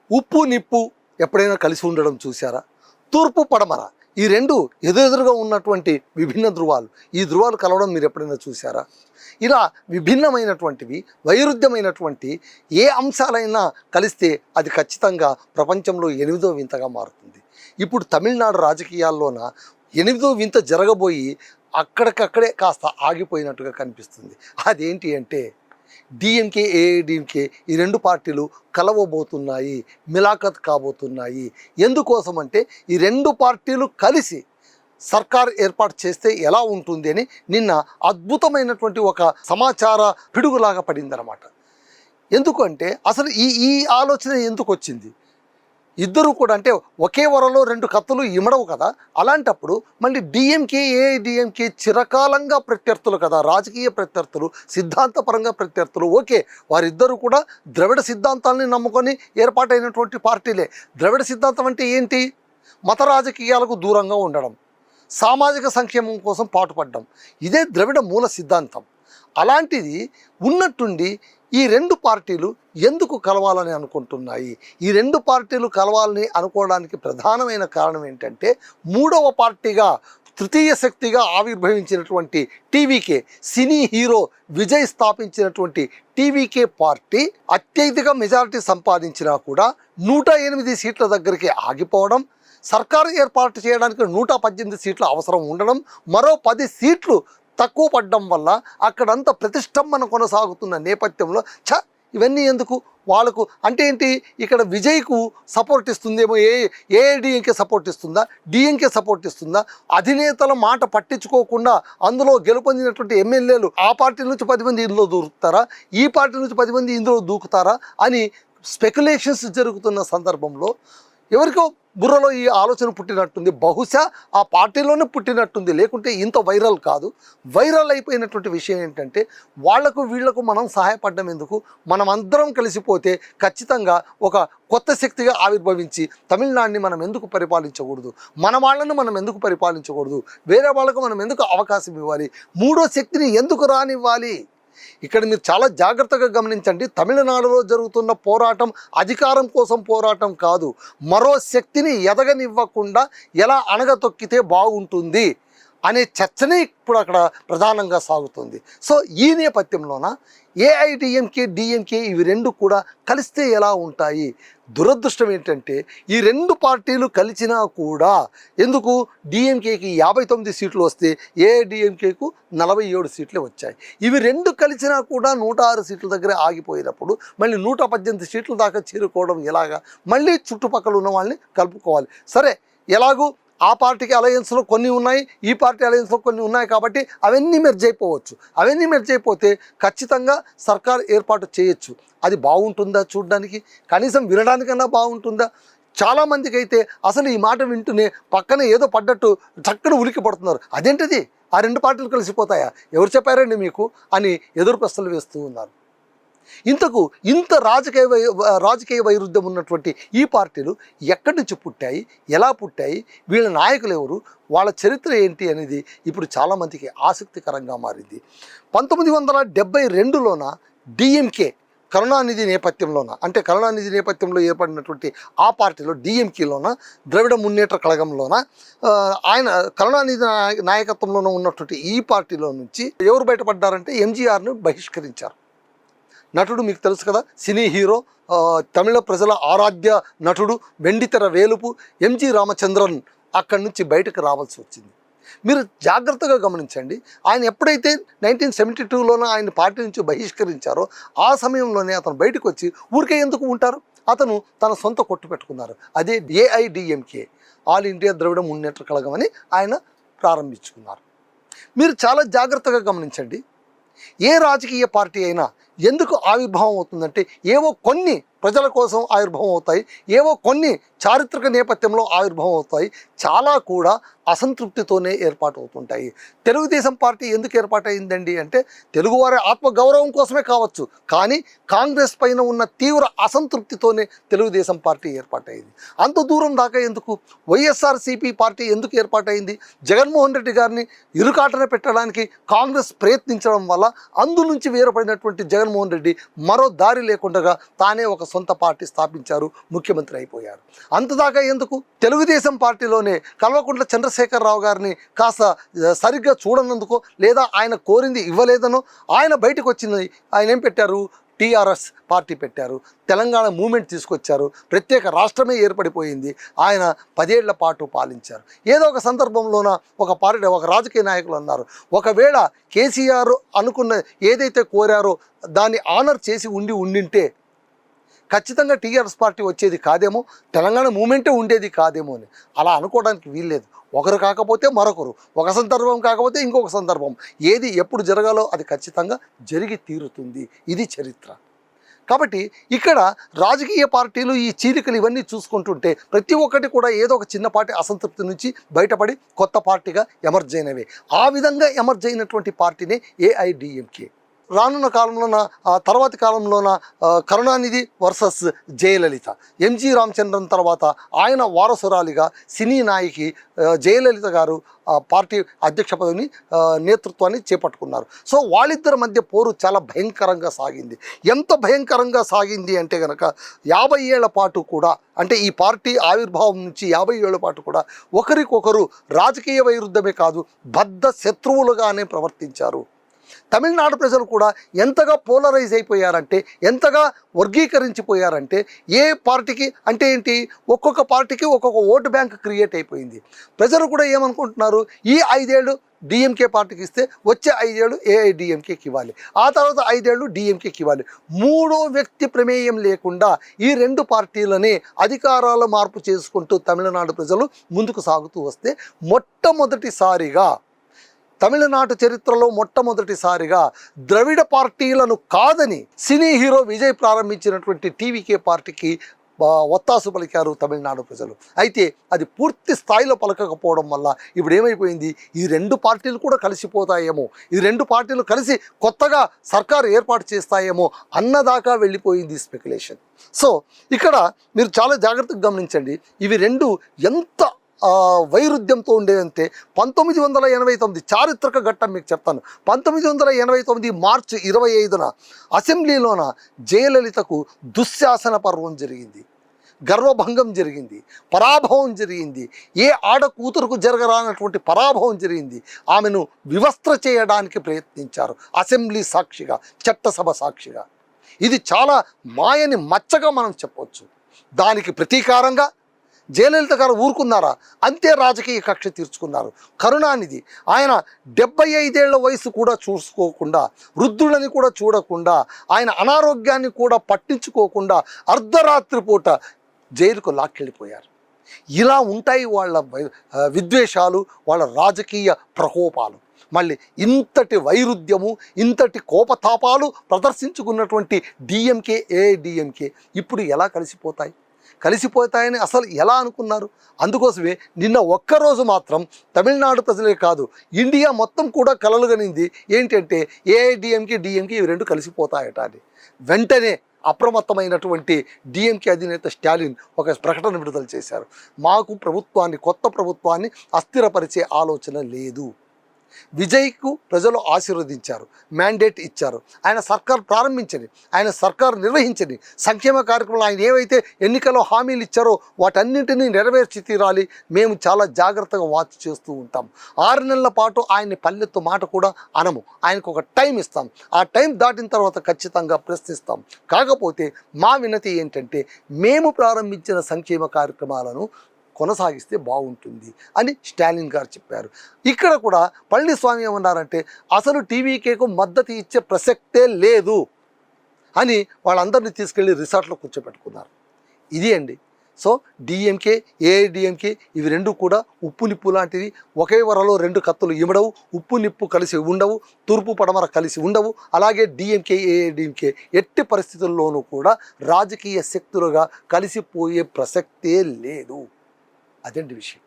ఉప్పు నిప్పు ఎప్పుడైనా కలిసి ఉండడం చూసారా? తూర్పు పడమర ఈ రెండు ఎదురెదురుగా ఉన్నటువంటి విభిన్న ధృవాలు, ఈ ధృవాలు కలవడం మీరు ఎప్పుడైనా చూసారా? ఇలా విభిన్నమైనటువంటివి, వైరుధ్యమైనటువంటి ఏ అంశాలైనా కలిస్తే అది ఖచ్చితంగా ప్రపంచంలో 8వ వింతగా మారుతుంది. ఇప్పుడు తమిళనాడు రాజకీయాల్లోన 8వ వింత జరగబోయి అక్కడికక్కడే కాస్త ఆగిపోయినట్టుగా కనిపిస్తుంది. అదేంటి అంటే డిఎంకే, ఏఐడిఎంకే ఈ రెండు పార్టీలు కలవబోతున్నాయి, మిలాఖత్ కాబోతున్నాయి. ఎందుకోసం అంటే ఈ రెండు పార్టీలు కలిసి సర్కార్ ఏర్పాటు చేస్తే ఎలా ఉంటుంది అని నిన్న అద్భుతమైనటువంటి ఒక సమాచార పిడుగులాగా పడిందనమాట. ఎందుకంటే అసలు ఈ ఆలోచన ఎందుకు వచ్చింది? ఇద్దరు కూడా అంటే ఒకే వరలో రెండు కత్తులు ఇమడవు కదా. అలాంటప్పుడు మళ్ళీ డిఎంకే, ఏఐడిఎంకే చిరకాలంగా ప్రత్యర్థులు కదా, రాజకీయ ప్రత్యర్థులు, సిద్ధాంతపరంగా ప్రత్యర్థులు. ఓకే, వారిద్దరూ కూడా ద్రవిడ సిద్ధాంతాలని నమ్ముకొని ఏర్పాటైనటువంటి పార్టీలే. ద్రవిడ సిద్ధాంతం అంటే ఏంటి? మత రాజకీయాలకు దూరంగా ఉండడం, సామాజిక సంక్షేమం కోసం పాటుపడడం, ఇదే ద్రవిడ మూల సిద్ధాంతం. అలాంటిది ఉన్నట్టుండి ఈ రెండు పార్టీలు ఎందుకు కలవాలని అనుకుంటున్నాయి? ఈ రెండు పార్టీలు కలవాలని అనుకోవడానికి ప్రధానమైన కారణం ఏంటంటే, మూడవ పార్టీగా తృతీయ శక్తిగా ఆవిర్భవించినటువంటి టీవీకే, సినీ హీరో విజయ్ స్థాపించినటువంటి టీవీకే పార్టీ అత్యధిక మెజారిటీ సంపాదించినా కూడా 108 సీట్ల దగ్గరికి ఆగిపోవడం, సర్కారు ఏర్పాటు చేయడానికి 118 సీట్ల అవసరం ఉండడం, మరో 10 సీట్లు తక్కువ పడడం వల్ల అక్కడంతా ప్రతిష్టంభన కొనసాగుతున్న నేపథ్యంలో ఇవన్నీ ఎందుకు వాళ్ళకు అంటే ఏంటి, ఇక్కడ విజయ్కు సపోర్ట్ ఇస్తుందేమో, ఏఐడిఎంకే సపోర్ట్ ఇస్తుందా, డిఎంకే సపోర్ట్ ఇస్తుందా, అధినేతల మాట పట్టించుకోకుండా అందులో గెలుపొందినటువంటి ఎమ్మెల్యేలు ఆ పార్టీ నుంచి 10 మంది ఇందులో దూకుతారా, ఈ పార్టీ నుంచి 10 మంది ఇందులో దూకుతారా అని స్పెక్యులేషన్స్ జరుగుతున్న సందర్భంలో ఎవరికో బుర్రలో ఈ ఆలోచన పుట్టినట్టుంది. బహుశా ఆ పార్టీలోనే పుట్టినట్టుంది, లేకుంటే ఇంత వైరల్ కాదు. వైరల్ అయిపోయినటువంటి విషయం ఏంటంటే, వాళ్లకు వీళ్లకు మనం సహాయపడడం ఎందుకు, మనం అందరం కలిసిపోతే ఖచ్చితంగా ఒక కొత్త శక్తిగా ఆవిర్భవించి తమిళనాడుని మనం ఎందుకు పరిపాలించకూడదు, మన వాళ్ళను మనం ఎందుకు పరిపాలించకూడదు, వేరే వాళ్ళకు మనం ఎందుకు అవకాశం ఇవ్వాలి, మూడో శక్తిని ఎందుకు రానివ్వాలి? ఇక్కడ మీరు చాలా జాగ్రత్తగా గమనించండి. తమిళనాడులో జరుగుతున్న పోరాటం అధికారం కోసం పోరాటం కాదు, మరో శక్తిని ఎదగనివ్వకుండా ఎలా అణగతొక్కితే బాగుంటుంది అనే చర్చనే ఇప్పుడు అక్కడ ప్రధానంగా సాగుతుంది. సో ఈ నేపథ్యంలోన ఏఐడిఎంకే, డిఎంకే ఇవి రెండు కూడా కలిస్తే ఎలా ఉంటాయి? దురదృష్టం ఏంటంటే ఈ రెండు పార్టీలు కలిసినా కూడా ఎందుకు డిఎంకేకి 59 సీట్లు వస్తే ఏఐడిఎంకేకు 47 సీట్లే వచ్చాయి. ఇవి రెండు కలిసినా కూడా 106 సీట్ల దగ్గర ఆగిపోయినప్పుడు మళ్ళీ 118 సీట్ల దాకా చేరుకోవడం ఎలాగా? మళ్ళీ చుట్టుపక్కల ఉన్న వాళ్ళని కలుపుకోవాలి. సరే, ఎలాగూ ఆ పార్టీకి అలయన్స్లో కొన్ని ఉన్నాయి, ఈ పార్టీ అలయన్స్లో కొన్ని ఉన్నాయి కాబట్టి అవన్నీ మెర్జ్ అయిపోవచ్చు. అవన్నీ మెర్జ్ అయిపోతే ఖచ్చితంగా సర్కార్ ఏర్పాటు చేయొచ్చు. అది బాగుంటుందా చూడడానికి? కనీసం వినడానికన్నా బాగుంటుందా? చాలామందికి అయితే అసలు ఈ మాట వింటూనే పక్కన ఏదో పడ్డట్టు చక్కన ఉలికి పడుతున్నారు. అదేంటిది, ఆ రెండు పార్టీలు కలిసిపోతాయా, ఎవరు చెప్పారండి మీకు అని ఎదురు ప్రశ్నలు వేస్తూ ఉన్నారు. ఇంతకు ఇంత రాజకీయ వైరుధ్యం ఉన్నటువంటి ఈ పార్టీలు ఎక్కడి నుంచి పుట్టాయి, ఎలా పుట్టాయి, వీళ్ళ నాయకులు ఎవరు, వాళ్ళ చరిత్ర ఏంటి అనేది ఇప్పుడు చాలామందికి ఆసక్తికరంగా మారింది. 1972లోన డిఎంకే కరుణానిధి నేపథ్యంలోన, అంటే కరుణానిధి నేపథ్యంలో ఏర్పడినటువంటి ఆ పార్టీలో డిఎంకేలోన ద్రవిడ మున్నేట్ర కళగంలోన ఆయన కరుణానిధి నాయకత్వంలోన ఉన్నటువంటి ఈ పార్టీలో నుంచి ఎవరు బయటపడ్డారంటే ఎంజీఆర్ను బహిష్కరించారు. నటుడు మీకు తెలుసు కదా, సినీ హీరో, తమిళ ప్రజల ఆరాధ్య నటుడు, వెండితెర వేలుపు ఎంజి రామచంద్రన్ అక్కడి నుంచి బయటకు రావాల్సి వచ్చింది. మీరు జాగ్రత్తగా గమనించండి. ఆయన ఎప్పుడైతే 1972లోనూ ఆయన పార్టీ నుంచి బహిష్కరించారో ఆ సమయంలోనే అతను బయటకు వచ్చి ఊరికే ఎందుకు ఉంటారు, అతను తన సొంత కొట్టు పెట్టుకున్నారు. అదే ఏఐడిఎంకే, ఆల్ ఇండియా ద్రవిడ మున్నేట్ర కళగం అని ఆయన ప్రారంభించుకున్నారు. మీరు చాలా జాగ్రత్తగా గమనించండి. ఏ రాజకీయ పార్టీ అయినా ఎందుకు ఆవిర్భావం అవుతుందంటే ఏవో కొన్ని ప్రజల కోసం ఆవిర్భావం అవుతాయి, ఏవో కొన్ని చారిత్రక నేపథ్యంలో ఆవిర్భావం అవుతాయి, చాలా కూడా అసంతృప్తితోనే ఏర్పాటు అవుతుంటాయి. తెలుగుదేశం పార్టీ ఎందుకు ఏర్పాటైందండి అంటే తెలుగువారి ఆత్మగౌరవం కోసమే కావచ్చు, కానీ కాంగ్రెస్ పైన ఉన్న తీవ్ర అసంతృప్తితోనే తెలుగుదేశం పార్టీ ఏర్పాటైంది. అంత దూరం దాకా ఎందుకు? వైఎస్ఆర్సీపీ పార్టీ ఎందుకు ఏర్పాటైంది? జగన్మోహన్ రెడ్డి గారిని ఇరుకాటన పెట్టడానికి కాంగ్రెస్ ప్రయత్నించడం వల్ల అందు నుంచి వేరుపడినటువంటి జగన్మోహన్ జగన్మోహన్ రెడ్డి మరో దారి లేకుండా తానే ఒక సొంత పార్టీ స్థాపించారు, ముఖ్యమంత్రి అయిపోయారు. అంతదాకా ఎందుకు? తెలుగుదేశం పార్టీలోనే కల్వకుంట్ల చంద్రశేఖరరావు గారిని కాస్త సరిగ్గా చూడనందుకో, లేదా ఆయన కోరింది ఇవ్వలేదనో ఆయన బయటకు వచ్చింది. ఆయన ఏం పెట్టారు? టీఆర్ఎస్ పార్టీ పెట్టారు, తెలంగాణ మూమెంట్ తీసుకొచ్చారు, ప్రత్యేక రాష్ట్రమే ఏర్పడిపోయింది. ఆయన 10 ఏళ్ల పాటు పాలించారు. ఏదో ఒక సందర్భంలోన ఒక రాజకీయ నాయకులు అన్నారు, ఒకవేళ కేసీఆర్ అనుకున్న ఏదైతే కోరారో దాన్ని ఆనర్ చేసి ఉండింటే ఖచ్చితంగా టీఆర్ఎస్ పార్టీ వచ్చేది కాదేమో, తెలంగాణ మూమెంటే ఉండేది కాదేమో అని. అలా అనుకోవడానికి వీల్లేదు. ఒకరు కాకపోతే మరొకరు, ఒక సందర్భం కాకపోతే ఇంకొక సందర్భం, ఏది ఎప్పుడు జరగాలో అది ఖచ్చితంగా జరిగి తీరుతుంది. ఇది చరిత్ర. కాబట్టి ఇక్కడ రాజకీయ పార్టీలు ఈ చీలికలు ఇవన్నీ చూసుకుంటుంటే ప్రతి ఒక్కటి కూడా ఏదో ఒక చిన్నపాటి అసంతృప్తి నుంచి బయటపడి కొత్త పార్టీగా ఎమర్జ్ అయినవే. ఆ విధంగా ఎమర్జ్ అయినటువంటి పార్టీనే ఏఐడిఎంకే. రానున్న కాలంలోన తర్వాతి కాలంలోన కరుణానిధి వర్సెస్ జయలలిత, ఎంజి రామచంద్రన్ తర్వాత ఆయన వారసురాలిగా సినీ నాయకి జయలలిత గారు పార్టీ అధ్యక్ష పదవిని నేతృత్వాన్ని చేపట్టుకున్నారు. సో వాళ్ళిద్దరి మధ్య పోరు చాలా భయంకరంగా సాగింది. ఎంత భయంకరంగా సాగింది అంటే కనుక 50 ఏళ్ల పాటు కూడా, అంటే ఈ పార్టీ ఆవిర్భావం నుంచి 50 ఏళ్ల పాటు కూడా ఒకరికొకరు రాజకీయ వైరుధ్యమే కాదు, బద్ధ శత్రువులుగానే ప్రవర్తించారు. తమిళనాడు ప్రజలు కూడా ఎంతగా పోలరైజ్ అయిపోయారంటే, ఎంతగా వర్గీకరించిపోయారంటే, ఏ పార్టీకి అంటే ఏంటి, ఒక్కొక్క పార్టీకి ఒక్కొక్క ఓటు బ్యాంక్ క్రియేట్ అయిపోయింది. ప్రజలు కూడా ఏమనుకుంటున్నారు, ఈ 5 ఏళ్ళు డిఎంకే పార్టీకి ఇస్తే వచ్చే 5 ఏళ్ళు ఏఐడిఎంకేకి ఇవ్వాలి, ఆ తర్వాత 5 ఏళ్ళు డిఎంకేకి ఇవ్వాలి. మూడో వ్యక్తి ప్రమేయం లేకుండా ఈ 2 పార్టీలని అధికారాల మార్పు చేసుకుంటూ తమిళనాడు ప్రజలు ముందుకు సాగుతూ వస్తే మొట్టమొదటిసారిగా తమిళనాడు చరిత్రలో మొట్టమొదటిసారిగా ద్రవిడ పార్టీలను కాదని సినీ హీరో విజయ్ ప్రారంభించినటువంటి టీవీకే పార్టీకి ఒత్తాసు పలికారు తమిళనాడు ప్రజలు. అయితే అది పూర్తి స్థాయిలో పలకకపోవడం వల్ల ఇప్పుడు ఏమైపోయింది, ఈ 2 పార్టీలు కూడా కలిసిపోతాయేమో, ఈ 2 పార్టీలు కలిసి కొత్తగా సర్కారు ఏర్పాటు చేస్తాయేమో అన్నదాకా వెళ్ళిపోయింది స్పెక్యులేషన్. సో ఇక్కడ మీరు చాలా జాగ్రత్తగా గమనించండి, ఇవి 2 ఎంత వైరుధ్యంతో ఉండేదంటే 1989 చారిత్రక ఘట్టం మీకు చెప్తాను. 1989 మార్చి 25న అసెంబ్లీలోన జయలలితకు దుశ్శాసన పర్వం జరిగింది, గర్వభంగం జరిగింది, పరాభవం జరిగింది. ఏ ఆడ కూతురుకు జరగరానటువంటి పరాభవం జరిగింది. ఆమెను వివస్త్ర చేయడానికి ప్రయత్నించారు అసెంబ్లీ సాక్షిగా, చట్టసభ సాక్షిగా. ఇది చాలా మాయని మచ్చగా మనం చెప్పవచ్చు. దానికి ప్రతీకారంగా జయలలిత గారు ఊరుకున్నారా? అంతే రాజకీయ కక్ష తీర్చుకున్నారు. కరుణానిధి ఆయన 75 ఏళ్ల వయసు కూడా చూసుకోకుండా, వృద్ధులని కూడా చూడకుండా, ఆయన అనారోగ్యాన్ని కూడా పట్టించుకోకుండా అర్ధరాత్రి పూట జైలుకు లాక్కెళ్ళిపోయారు. ఇలా ఉంటాయి వాళ్ళ విద్వేషాలు, వాళ్ళ రాజకీయ ప్రకోపాలు. మళ్ళీ ఇంతటి వైరుధ్యము, ఇంతటి కోపతాపాలు ప్రదర్శించుకున్నటువంటి డిఎంకే ఏఐడిఎంకే ఇప్పుడు ఎలా కలిసిపోతాయని అసలు ఎలా అనుకున్నారు? అందుకోసమే నిన్న ఒక్కరోజు మాత్రం తమిళనాడు ప్రజలే కాదు, ఇండియా మొత్తం కూడా కలలుగనింది ఏంటంటే ఏఐడిఎంకే డిఎంకే ఇవి 2 కలిసిపోతాయట అని. వెంటనే అప్రమత్తమైనటువంటి డిఎంకే అధినేత స్టాలిన్ ఒక ప్రకటన విడుదల చేశారు. మాకు కొత్త ప్రభుత్వాన్ని అస్థిరపరిచే ఆలోచన లేదు. విజయ్కు ప్రజలు ఆశీర్వదించారు, మ్యాండేట్ ఇచ్చారు. ఆయన సర్కార్ ప్రారంభించని, ఆయన సర్కార్ నిర్వహించని సంక్షేమ కార్యక్రమాలు ఆయన ఏవైతే ఎన్నికల్లో హామీలు ఇచ్చారో వాటన్నింటినీ నెరవేర్చి తీరాలి. మేము చాలా జాగ్రత్తగా వాచ్ చేస్తూ ఉంటాం. 6 నెలల పాటు ఆయన్ని పల్లెత్తు మాట కూడా అనము. ఆయనకు ఒక టైం ఇస్తాం. ఆ టైం దాటిన తర్వాత ఖచ్చితంగా ప్రశ్నిస్తాం. కాకపోతే మా వినతి ఏంటంటే, మేము ప్రారంభించిన సంక్షేమ కార్యక్రమాలను కొనసాగిస్తే బాగుంటుంది అని స్టాలిన్ గారు చెప్పారు. ఇక్కడ కూడా పళనిస్వామి ఏమన్నారంటే, అసలు టీవీకేకు మద్దతు ఇచ్చే ప్రసక్తే లేదు అని వాళ్ళందరినీ తీసుకెళ్ళి రిసార్ట్లో కూర్చోబెట్టుకున్నారు. ఇది అండి. సో డిఎంకే ఏఐడిఎంకే ఇవి 2 కూడా ఉప్పు నిప్పు లాంటివి. ఒకే వరలో 2 కత్తులు ఇమడవు, ఉప్పు నిప్పు కలిసి ఉండవు, తూర్పు పడమర కలిసి ఉండవు. అలాగే డిఎంకే ఏఐడిఎంకే ఎట్టి పరిస్థితుల్లోనూ కూడా రాజకీయ శక్తులుగా కలిసిపోయే ప్రసక్తే లేదు. అదండి విషయం.